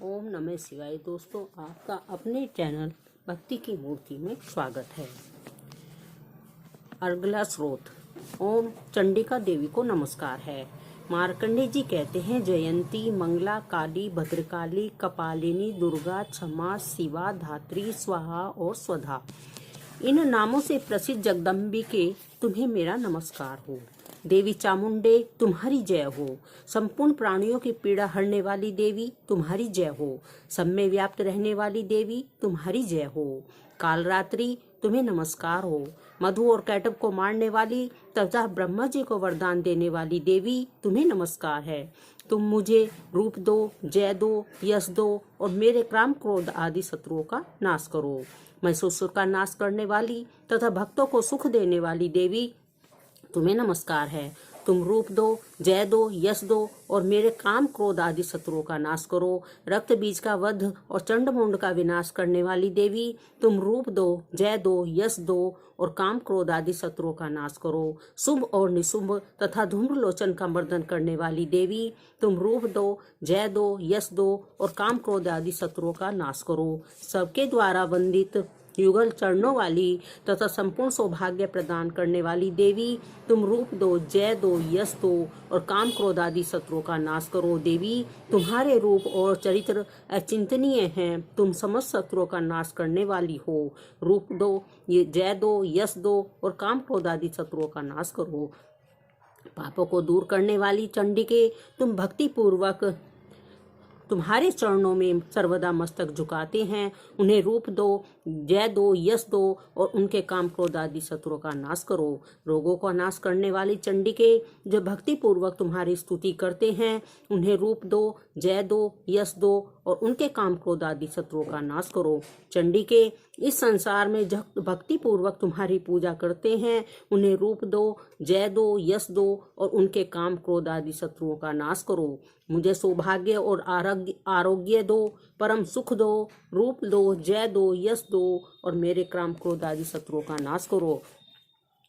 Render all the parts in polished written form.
ओम नमः शिवाय। दोस्तों, आपका अपने चैनल भक्ति की मूर्ति में स्वागत है। अगला स्रोत ओम चंडिका देवी को नमस्कार है। मार्कंडे जी कहते हैं, जयंती, मंगला, काली, भद्रकाली, कपालिनी, दुर्गा, क्षमा, शिवा, धात्री, स्वाहा और स्वधा, इन नामों से प्रसिद्ध जगदम्बिके तुम्हें मेरा नमस्कार हो। देवी चामुंडे तुम्हारी जय हो। संपूर्ण प्राणियों की पीड़ा हरने वाली देवी तुम्हारी जय हो। सब में व्याप्त रहने वाली देवी तुम्हारी जय हो। कालरात्रि तुम्हें नमस्कार हो। मधु और कैटब को मारने वाली तथा ब्रह्मा जी को वरदान देने वाली देवी तुम्हें नमस्कार है। तुम मुझे रूप दो, जय दो, यश दो और मेरे काम क्रोध आदि शत्रुओं का नाश करो। महिषासुर का नाश करने वाली तथा भक्तों को सुख देने वाली देवी तुम्हें नमस्कार है। तुम रूप दो, जय दो, यश दो और मेरे काम क्रोध आदि शत्रुओं का नाश करो। रक्त बीज का वध और चंडमुंड का विनाश करने वाली देवी तुम रूप दो, जय दो, यश दो और काम क्रोध आदि शत्रुओं का नाश करो। शुभ और निशुभ तथा धूम्रलोचन का मर्दन करने वाली देवी तुम रूप दो, जय दो, यश दो और काम क्रोध आदि शत्रुओं का नाश करो। सबके द्वारा वंदित युगल चरणों वाली तथा संपूर्ण सौभाग्य प्रदान करने वाली देवी तुम रूप दो, जय दो, यश दो और काम क्रोध आदि शत्रुओं का नाश करो। देवी तुम्हारे रूप और चरित्र अचिंतनीय हैं। तुम समस्त शत्रुओं का नाश करने वाली हो। रूप दो, जय दो, यश दो और काम क्रोध आदि शत्रुओं का नाश करो। पापों को दूर करने वाली चंडिके तुम भक्ति पूर्वक तुम्हारे चरणों में सर्वदा मस्तक झुकाते हैं। उन्हें रूप दो, जय दो, यश दो और उनके काम क्रोध आदि शत्रुओं का नाश करो। रोगों का नाश करने वाली चंडिके जो भक्ति पूर्वक तुम्हारी स्तुति करते हैं, उन्हें रूप दो, जय दो, यश दो और उनके काम क्रोध आदि शत्रुओं का नाश करो। चंडिके इस संसार में भक्ति पूर्वक तुम्हारी पूजा करते हैं, उन्हें रूप दो, जय दो, यश दो और उनके काम क्रोध आदि शत्रुओं का नाश करो। मुझे सौभाग्य और आरोग्य दो, परम सुख दो। रूप दो, जय दो, यश दो और मेरे काम क्रोध आदि शत्रुओं का नाश करो।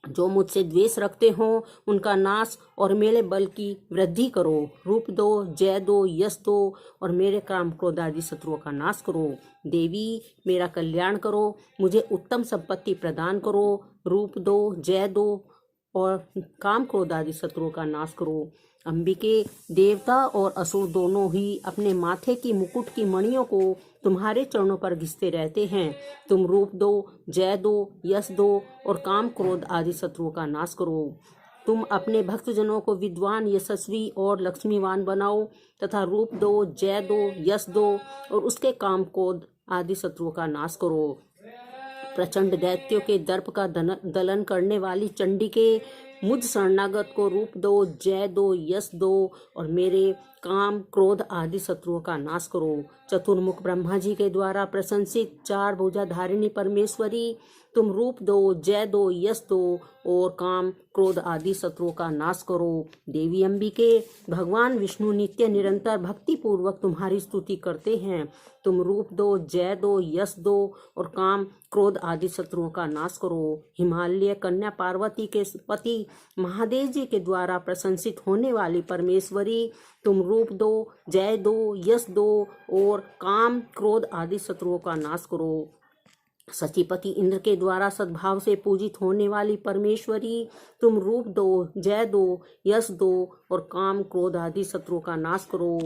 जो मुझसे द्वेष रखते हो उनका नाश और मेरे बल की वृद्धि करो। रूप दो, जय दो, यश दो और मेरे काम क्रोध आदि शत्रुओं का नाश करो। देवी मेरा कल्याण करो, मुझे उत्तम संपत्ति प्रदान करो। रूप दो, जय दो और काम क्रोध आदि शत्रुओं का नाश करो। अंबिके, देवता और असुर दोनों ही अपने माथे की मुकुट की मणियों को तुम्हारे चरणों पर घिसते रहते हैं। तुम रूप दो, जय दो, यश दो और काम क्रोध आदि शत्रुओं का नाश करो। तुम अपने भक्तजनों को विद्वान, यशस्वी और लक्ष्मीवान बनाओ तथा रूप दो, जय दो, यश दो और उसके काम क्रोध आदि शत्रुओं का नाश करो। प्रचंड दैत्यों के दर्प का दलन करने वाली चंडिके मुझ शरणागत को रूप दो, जय दो, यश दो और मेरे काम क्रोध आदि शत्रुओं का नाश करो। चतुर्मुख ब्रह्मा जी के द्वारा प्रशंसित चार भुजाधारिणी परमेश्वरी तुम रूप दो, जय दो, यश दो और काम क्रोध आदि शत्रुओं का नाश करो। देवी अंबिके, भगवान विष्णु नित्य निरंतर भक्ति पूर्वक तुम्हारी स्तुति करते हैं। तुम रूप दो, जय दो, यश दो और काम क्रोध आदि शत्रुओं का नाश करो। हिमालय कन्या पार्वती के पति महादेव जी के द्वारा प्रशंसित होने वाली परमेश्वरी तुम रूप दो, जय दो, यश दो और काम क्रोध आदि शत्रुओं का नाश करो। सचिपति इंद्र के द्वारा सद्भाव से पूजित होने वाली परमेश्वरी तुम रूप दो, जय दो, यश दो और काम क्रोध आदि शत्रुओं का नाश करो।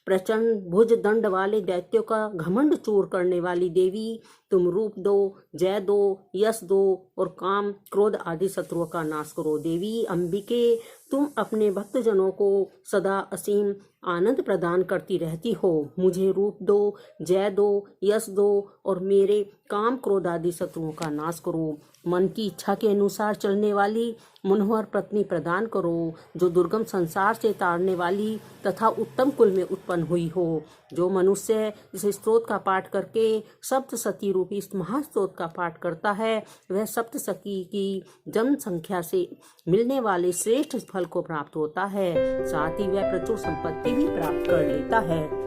प्रचंड भुज दंड वाले दैत्यों का घमंड चूर करने वाली देवी तुम रूप दो, जय दो, यश दो और काम क्रोध आदि शत्रुओं का नाश करो। देवी अंबिके, तुम अपने भक्तजनों को सदा असीम आनंद प्रदान करती रहती हो। मुझे रूप दो, जय दो, यश दो और मेरे काम क्रोध आदि शत्रुओं का नाश करो। मन की इच्छा के अनुसार चलने वाली मनोहर पत्नी प्रदान करो, जो दुर्गम संसार से तारने वाली तथा उत्तम कुल में उत्पन्न हुई हो। जो मनुष्य इस स्तोत्र का पाठ करके सप्तशती रूपी इस महास्तोत्र का पाठ करता है, वह सप्तशती की जन्म संख्या से मिलने वाले श्रेष्ठ फल को प्राप्त होता है। साथ ही वह प्रचुर संपत्ति भी प्राप्त कर लेता है।